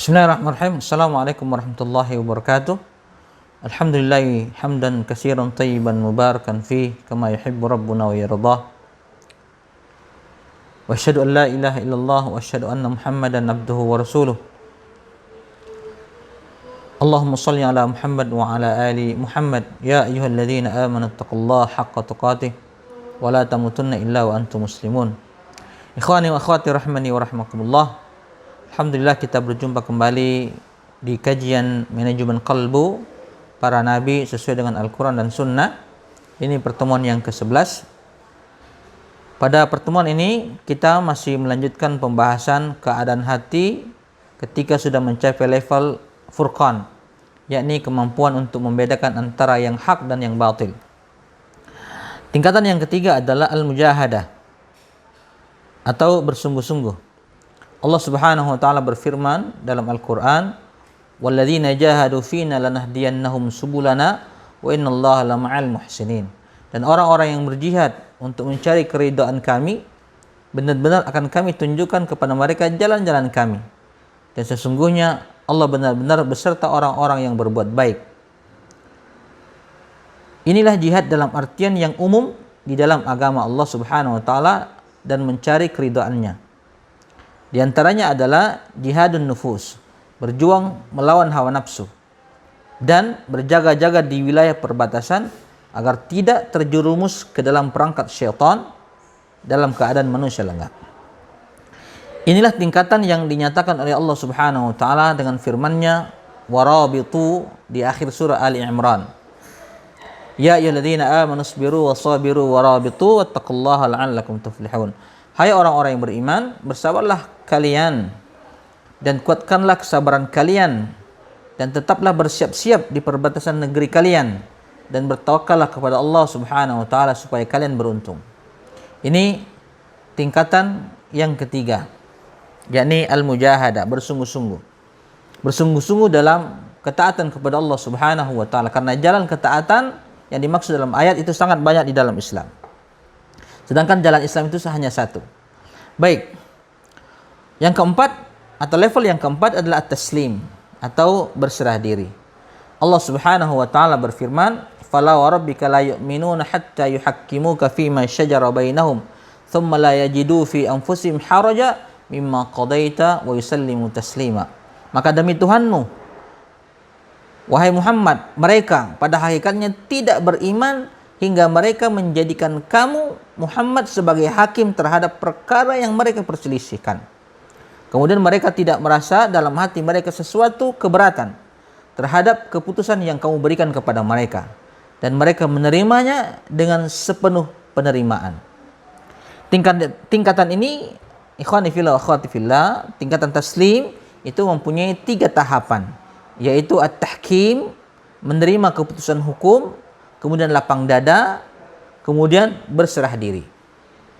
Bismillahirrahmanirrahim. Assalamualaikum warahmatullahi wabarakatuh. Alhamdulillahi hamdan katsiran thayyiban mubarakan fi kama yuhibbu rabbuna wa yardah. Wa asyhadu an la ilaha illallah wa asyhadu anna Muhammadan abduhu wa rasuluh. Allahumma shalli ala Muhammad wa ala ali Muhammad. Ya ayyuhalladzina amanu taqullaha haqqa tuqatih wa la tamutunna illa wa antum muslimun. Ikhwani wa akhwati rahimani wa rahimakumullah. Alhamdulillah kita berjumpa kembali di kajian manajemen qalbu para nabi sesuai dengan Al-Quran dan Sunnah. Ini pertemuan yang ke-11. Pada pertemuan ini kita masih melanjutkan pembahasan keadaan hati ketika sudah mencapai level furqan, yakni kemampuan untuk membedakan antara yang hak dan yang batil. Tingkatan yang ketiga adalah al-mujahadah atau bersungguh-sungguh. Allah Subhanahu wa taala berfirman dalam Al-Qur'an, "Walladzina jahadu fina lanahdiyannahum subulana wa innallaha lama'al muhsinin." Dan orang-orang yang berjihad untuk mencari keridhaan kami, benar-benar akan kami tunjukkan kepada mereka jalan-jalan kami. Dan sesungguhnya Allah benar-benar beserta orang-orang yang berbuat baik. Inilah jihad dalam artian yang umum di dalam agama Allah Subhanahu wa taala dan mencari keridhaannya. Di antaranya adalah jihadun nufus, berjuang melawan hawa nafsu, dan berjaga-jaga di wilayah perbatasan agar tidak terjerumus ke dalam perangkat syaitan dalam keadaan manusia lengah. Inilah tingkatan yang dinyatakan oleh Allah Subhanahu wa taala dengan firman-Nya warabitu di akhir surah Ali Imran. Ya ayyuhalladzina amanu sabiru wasabiru warabitu wattaqullaha la'allakum tuflihun. Hai orang-orang yang beriman, bersabarlah kalian dan kuatkanlah kesabaran kalian dan tetaplah bersiap-siap di perbatasan negeri kalian dan bertawakallah kepada Allah Subhanahu wa taala supaya kalian beruntung. Ini tingkatan yang ketiga, yakni al-mujahadah, bersungguh-sungguh. Bersungguh-sungguh dalam ketaatan kepada Allah Subhanahu wa taala, karena jalan ketaatan yang dimaksud dalam ayat itu sangat banyak di dalam Islam. Sedangkan jalan Islam itu hanya satu. Baik. Yang keempat atau level yang keempat adalah at-taslim atau berserah diri. Allah Subhanahu wa taala berfirman, "Fala wa rabbika la yu'minuna hatta yuhakkimuka fima shajara bainahum, thumma la yajidu fi anfusihim haraja mimma qadaita wa yusallimu taslima." Maka demi Tuhanmu, wahai Muhammad, mereka pada hakikatnya tidak beriman hingga mereka menjadikan kamu Muhammad sebagai hakim terhadap perkara yang mereka perselisihkan. Kemudian mereka tidak merasa dalam hati mereka sesuatu keberatan terhadap keputusan yang kamu berikan kepada mereka, dan mereka menerimanya dengan sepenuh penerimaan. Tingkatan ini, ikhwani fillah wa akhwati fillah, tingkatan taslim itu mempunyai 3 tahapan, yaitu at-tahkim, menerima keputusan hukum, kemudian lapang dada, kemudian berserah diri.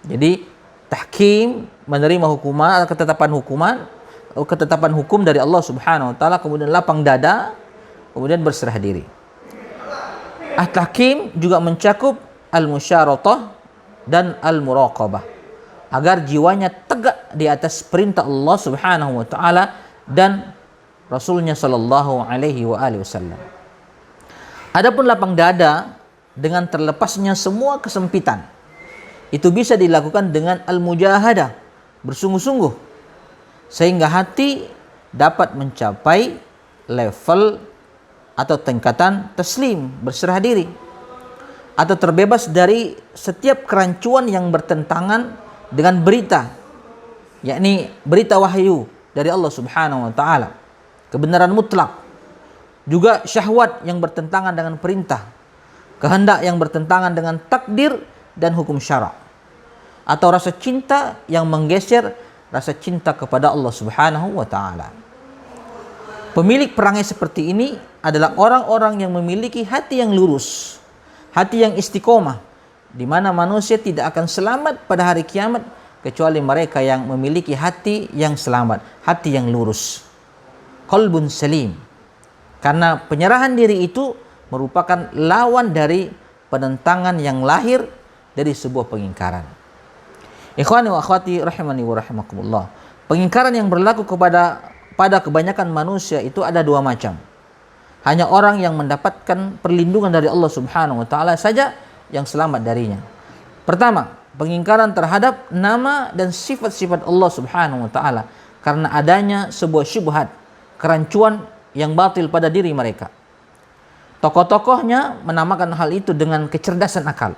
Jadi tahkim, menerima hukuman, ketetapan hukum dari Allah Subhanahu wa taala, kemudian lapang dada, kemudian berserah diri. At-tahkim juga mencakup al-musyaratah dan al-muraqabah, agar jiwanya tegak di atas perintah Allah Subhanahu wa taala dan Rasulnya sallallahu alaihi wasallam. Adapun lapang dada dengan terlepasnya semua kesempitan, itu bisa dilakukan dengan al-mujahadah, bersungguh-sungguh, sehingga hati dapat mencapai level atau tingkatan taslim, berserah diri, atau terbebas dari setiap kerancuan yang bertentangan dengan berita, yakni berita wahyu dari Allah Subhanahu wa taala, kebenaran mutlak, juga syahwat yang bertentangan dengan perintah, kehendak yang bertentangan dengan takdir dan hukum syara', atau rasa cinta yang menggeser rasa cinta kepada Allah Subhanahu wa taala. Pemilik perangai seperti ini adalah orang-orang yang memiliki hati yang lurus, hati yang istiqomah, di mana manusia tidak akan selamat pada hari kiamat kecuali mereka yang memiliki hati yang selamat, hati yang lurus, qalbun salim. Karena penyerahan diri itu merupakan lawan dari penentangan yang lahir dari sebuah pengingkaran. Ikhwani wa akhwati rahimani wa rahimakumullah. Pengingkaran yang berlaku kepada pada kebanyakan manusia itu ada dua macam. Hanya orang yang mendapatkan perlindungan dari Allah Subhanahu wa taala saja yang selamat darinya. Pertama, pengingkaran terhadap nama dan sifat-sifat Allah Subhanahu wa taala karena adanya sebuah syubhat, kerancuan yang batil pada diri mereka. Tokoh-tokohnya menamakan hal itu dengan kecerdasan akal.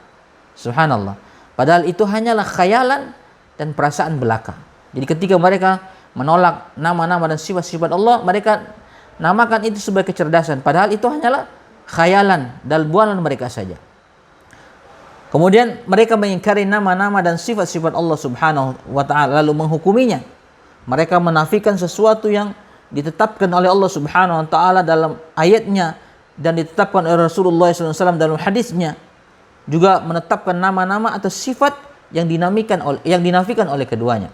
Subhanallah. Padahal itu hanyalah khayalan dan perasaan belaka. Jadi ketika mereka menolak nama-nama dan sifat-sifat Allah, mereka namakan itu sebagai kecerdasan. Padahal itu hanyalah khayalan dan bualan mereka saja. Kemudian mereka mengingkari nama-nama dan sifat-sifat Allah Subhanahu wa taala lalu menghukuminya. Mereka menafikan sesuatu yang ditetapkan oleh Allah Subhanahu wa taala dalam ayatnya dan ditetapkan oleh Rasulullah SAW dalam hadisnya. Juga menetapkan nama-nama atau sifat yang dinafikan oleh keduanya.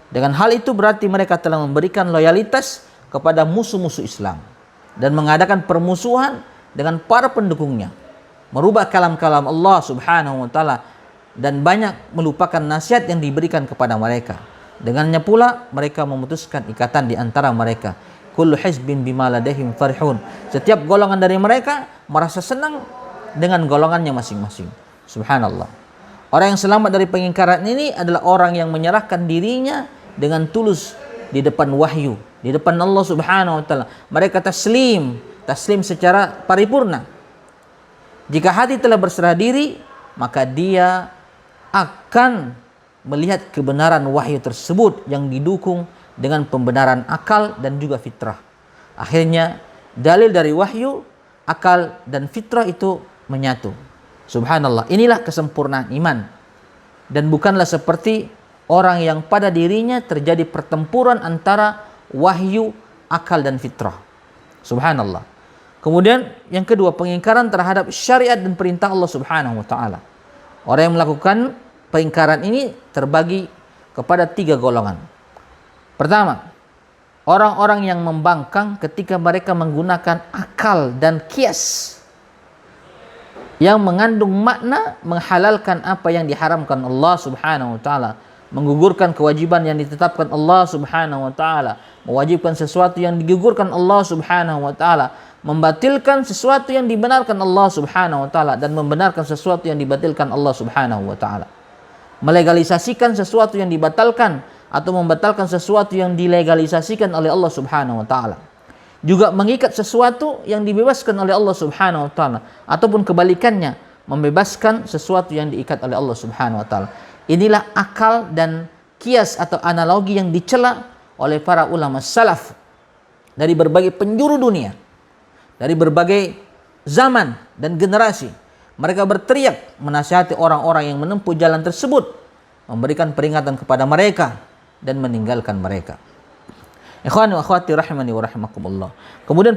Dengan hal itu berarti mereka telah memberikan loyalitas kepada musuh-musuh Islam dan mengadakan permusuhan dengan para pendukungnya, merubah kalam-kalam Allah Subhanahu wa taala dan banyak melupakan nasihat yang diberikan kepada mereka. Dengannya pula mereka memutuskan ikatan di antara mereka. Kullu hizbin bima ladaihim farihun. Setiap golongan dari mereka merasa senang dengan golongannya masing-masing. Subhanallah. Orang yang selamat dari pengingkaran ini adalah orang yang menyerahkan dirinya dengan tulus di depan wahyu, di depan Allah Subhanahu wa taala. Mereka taslim secara paripurna. Jika hati telah berserah diri, maka dia akan melihat kebenaran wahyu tersebut yang didukung dengan pembenaran akal dan juga fitrah. Akhirnya dalil dari wahyu, akal dan fitrah itu menyatu. Subhanallah. Inilah kesempurnaan iman. Dan bukanlah seperti orang yang pada dirinya terjadi pertempuran antara wahyu, akal dan fitrah. Subhanallah. Kemudian yang kedua, pengingkaran terhadap syariat dan perintah Allah Subhanahu wa taala. Orang yang melakukan pengingkaran ini terbagi kepada 3 golongan. Pertama, orang-orang yang membangkang ketika mereka menggunakan akal dan kias yang mengandung makna menghalalkan apa yang diharamkan Allah Subhanahu wa taala, menggugurkan kewajiban yang ditetapkan Allah Subhanahu wa taala, mewajibkan sesuatu yang digugurkan Allah Subhanahu wa taala, membatilkan sesuatu yang dibenarkan Allah Subhanahu wa taala dan membenarkan sesuatu yang dibatilkan Allah Subhanahu wa taala. Melegalisasikan sesuatu yang dibatalkan atau membatalkan sesuatu yang dilegalisasikan oleh Allah Subhanahu wa taala. Juga mengikat sesuatu yang dibebaskan oleh Allah Subhanahu wa taala ataupun kebalikannya, membebaskan sesuatu yang diikat oleh Allah Subhanahu wa taala. Inilah akal dan kias atau analogi yang dicela oleh para ulama salaf dari berbagai penjuru dunia, dari berbagai zaman dan generasi. Mereka berteriak menasihati orang-orang yang menempuh jalan tersebut, memberikan peringatan kepada mereka dan meninggalkan mereka. Ikhwani wa akhwati rahimani wa rahimakumullah. Kemudian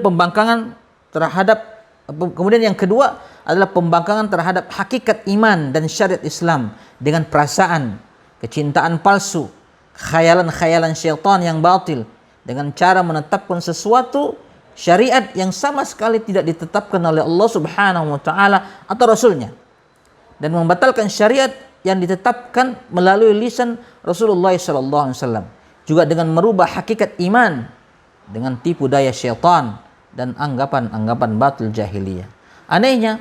kemudian yang kedua adalah pembangkangan terhadap hakikat iman dan syariat Islam dengan perasaan, kecintaan palsu, khayalan-khayalan syaitan yang batil dengan cara menetapkan sesuatu syariat yang sama sekali tidak ditetapkan oleh Allah Subhanahu wa taala atau Rasulnya, dan membatalkan syariat yang ditetapkan melalui lisan Rasulullah sallallahu alaihi wasallam, juga dengan merubah hakikat iman dengan tipu daya syaitan dan anggapan-anggapan batil jahiliyah. Anehnya,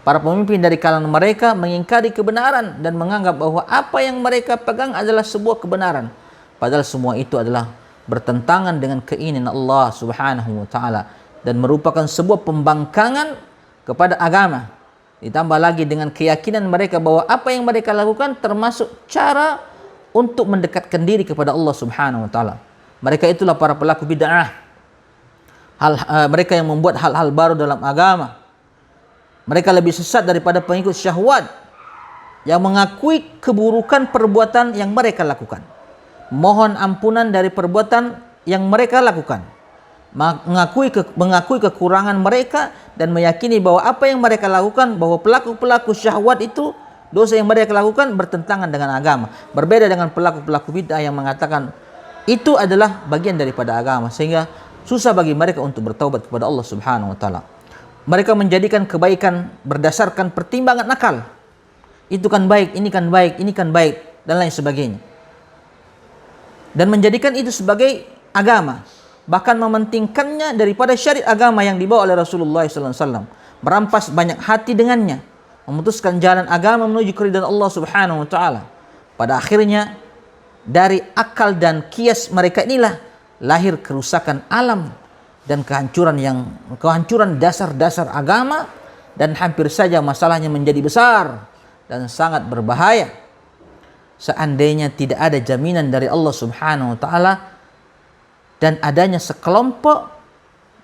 para pemimpin dari kalangan mereka mengingkari kebenaran dan menganggap bahwa apa yang mereka pegang adalah sebuah kebenaran, padahal semua itu adalah bertentangan dengan keinginan Allah Subhanahu wa taala dan merupakan sebuah pembangkangan kepada agama. Ditambah lagi dengan keyakinan mereka bahwa apa yang mereka lakukan termasuk cara untuk mendekatkan diri kepada Allah Subhanahu wa taala. Mereka itulah para pelaku bid'ah. Mereka yang membuat hal-hal baru dalam agama. Mereka lebih sesat daripada pengikut syahwat yang mengakui keburukan perbuatan yang mereka lakukan, mohon ampunan dari perbuatan yang mereka lakukan, mengakui kekurangan mereka dan meyakini bahwa apa yang mereka lakukan, bahwa pelaku-pelaku syahwat itu, dosa yang mereka lakukan bertentangan dengan agama. Berbeda dengan pelaku-pelaku bid'ah yang mengatakan itu adalah bagian daripada agama, sehingga susah bagi mereka untuk bertaubat kepada Allah Subhanahu wa taala. Mereka menjadikan kebaikan berdasarkan pertimbangan akal. Itu kan baik, ini kan baik, ini kan baik, dan lain sebagainya. Dan menjadikan itu sebagai agama. bahkan mementingkannya daripada syariat agama yang dibawa oleh Rasulullah SAW. Merampas banyak hati dengannya, memutuskan jalan agama menuju keridhaan Allah Subhanahu wa taala. Pada akhirnya dari akal dan kias mereka inilah lahir kerusakan alam dan kehancuran dasar-dasar agama, dan hampir saja masalahnya menjadi besar dan sangat berbahaya. Seandainya tidak ada jaminan dari Allah Subhanahu wa taala dan adanya sekelompok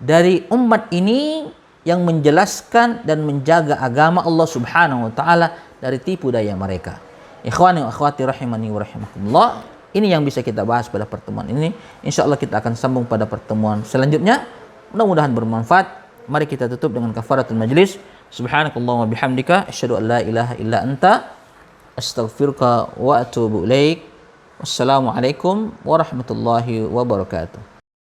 dari umat ini yang menjelaskan dan menjaga agama Allah Subhanahu wa taala dari tipu daya mereka. Ikhwani wa akhwati rahimani wa rahimakumullah, ini yang bisa kita bahas pada pertemuan ini. Insyaallah kita akan sambung pada pertemuan selanjutnya. Mudah-mudahan bermanfaat. Mari kita tutup dengan kafaratul majlis. Subhanakallahumma bihamdika asyhadu an la ilaha illa anta astaghfiruka wa atubu ilaik. Wassalamualaikum warahmatullahi wabarakatuh.